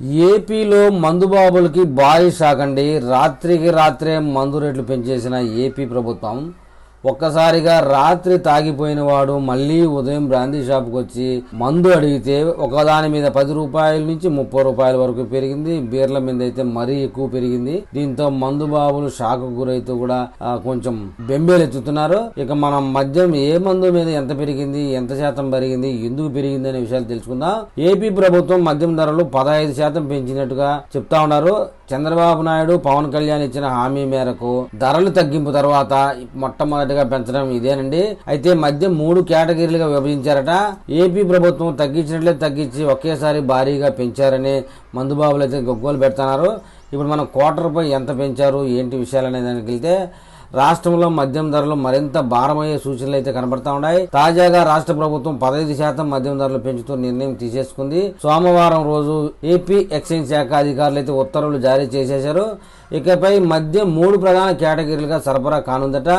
ఏపీలో మందుబాబులకి భారీ షాక్ అండి. రాత్రికి రాత్రే మందు రేట్లు పెంచేసిన ఏపీ ప్రభుత్వం ఒక్కసారిగా రాత్రి తాగిపోయిన వాడు మళ్ళీ ఉదయం బ్రాందీ షాప్కి వచ్చి మందు అడిగితే ఒకదాని మీద 10 రూపాయల నుంచి 30 రూపాయల వరకు పెరిగింది. బీర్ల మీద అయితే మరీ ఎక్కువ పెరిగింది. దీంతో మందు బాబులు షాక్ గురైతూ కూడా కొంచెం బెంబేలెత్తుతున్నారు. ఇక మనం మద్యం ఏ మందు మీద ఎంత పెరిగింది, ఎంత శాతం పెరిగింది, ఎందుకు పెరిగింది అనే విషయాలు తెలుసుకుందాం. ఏపీ ప్రభుత్వం మద్యం ధరలు 15% పెంచినట్టుగా చెప్తా ఉన్నారు. చంద్రబాబు నాయుడు, పవన్ కళ్యాణ్ ఇచ్చిన హామీ మేరకు ధరలు తగ్గింపు తర్వాత మొట్టమొదటిగా పెంచడం ఇదేనండి. అయితే మద్యం 3 కేటగిరీలుగా విభజించారట. ఏపీ ప్రభుత్వం తగ్గించినట్లే తగ్గించి ఒకేసారి భారీగా పెంచారని మందుబాబులు అయితే గొగ్గోలు పెడుతున్నారు. ఇప్పుడు మనం క్వార్టర్పై ఎంత పెంచారు, ఏంటి విషయాలు అనే దానికి వెళ్తే రాష్ట్రంలో మద్యం ధరలు మరింత భారమయ్యే సూచనలు అయితే కనబడతా ఉన్నాయి. తాజాగా రాష్ట్ర ప్రభుత్వం 15% మద్యం ధరలు పెంచుతూ నిర్ణయం తీసేసుకుంది. సోమవారం రోజు ఏపీ ఎక్సైజ్ శాఖ అధికారులు అయితే ఉత్తర్వులు జారీ చేసేశారు. ఇకపై మద్యం 3 ప్రధాన కేటగిరీలుగా సరఫరా కానుందట.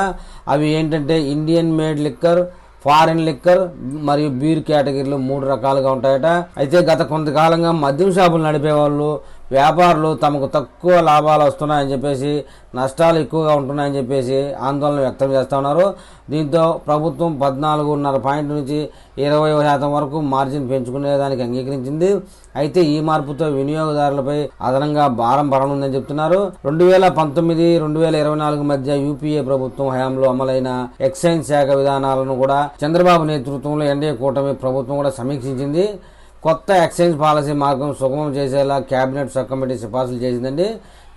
అవి ఏంటంటే Indian made liquor, foreign liquor మరియు బీర్ కేటగిరీలు 3 రకాలుగా ఉంటాయట. అయితే గత కొంతకాలంగా మద్యం షాపులు నడిపే వాళ్ళు, వ్యాపారులు తమకు తక్కువ లాభాలు వస్తున్నాయని చెప్పేసి, నష్టాలు ఎక్కువగా ఉంటున్నాయని చెప్పేసి ఆందోళన వ్యక్తం చేస్తూ ఉన్నారు. దీంతో ప్రభుత్వం 14.5 పాయింట్ నుంచి 20% వరకు మార్జిన్ పెంచుకునేదానికి అంగీకరించింది. అయితే ఈ మార్పుతో వినియోగదారులపై అదనంగా భారం పడనుందని చెప్తున్నారు. 2019-2024 మధ్య యూపీఏ ప్రభుత్వం హయాంలో అమలైన ఎక్సైజ్ శాఖ విధానాలను కూడా చంద్రబాబు నేతృత్వంలో ఎన్డీఏ కూటమి ప్రభుత్వం కూడా సమీక్షించింది. కొత్త ఎక్సైజ్ పాలసీ మార్గం సుగమం చేసేలా కేబినెట్ సబ్ కమిటీ సిఫార్సులు చేసిందండి.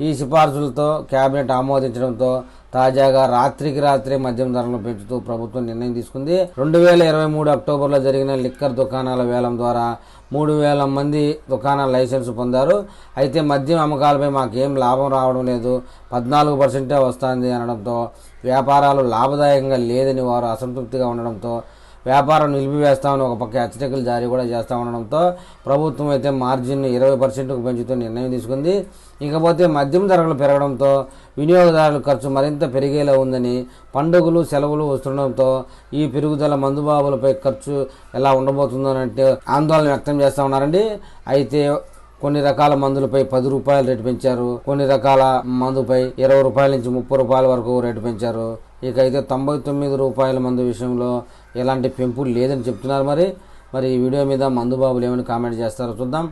ఈ సిఫార్సులతో కేబినెట్ ఆమోదించడంతో తాజాగా రాత్రికి రాత్రే మద్యం ధరలను పెంచుతూ ప్రభుత్వం నిర్ణయం తీసుకుంది. 2023 అక్టోబర్లో జరిగిన లిక్కర్ దుకాణాల వేలం ద్వారా 3,000 మంది దుకాణాల లైసెన్సు పొందారు. అయితే మద్యం అమ్మకాలపై మాకేం లాభం రావడం లేదు, 14% వస్తుంది అనడంతో వ్యాపారాలు లాభదాయకంగా లేదని వారు అసంతృప్తిగా ఉండడంతో వ్యాపారం నిలిపివేస్తామని ఒక పక్క హెచ్చరికలు జారీ కూడా చేస్తా ఉండడంతో ప్రభుత్వం అయితే మార్జిన్ 20%కు పెంచుతూ నిర్ణయం తీసుకుంది. ఇకపోతే మద్యం ధరలు పెరగడంతో వినియోగదారుల ఖర్చు మరింత పెరిగేలా ఉందని, పండుగలు సెలవులు వస్తుండడంతో ఈ పెరుగుదల మందుబాబులపై ఖర్చు ఎలా ఉండబోతుందనంటే ఆందోళన వ్యక్తం చేస్తూ ఉన్నారండి. అయితే కొన్ని రకాల మందులపై 10 రూపాయలు రేటు పెంచారు. కొన్ని రకాల మందుపై 20 రూపాయల నుంచి 30 రూపాయల వరకు రేటు పెంచారు. ఇక అయితే 99 రూపాయల మందు విషయంలో ఎలాంటి పెంపు లేదని చెప్తున్నారు. మరి ఈ వీడియో మీద మందుబాబులు ఏమని కామెంట్ చేస్తారో చూద్దాం.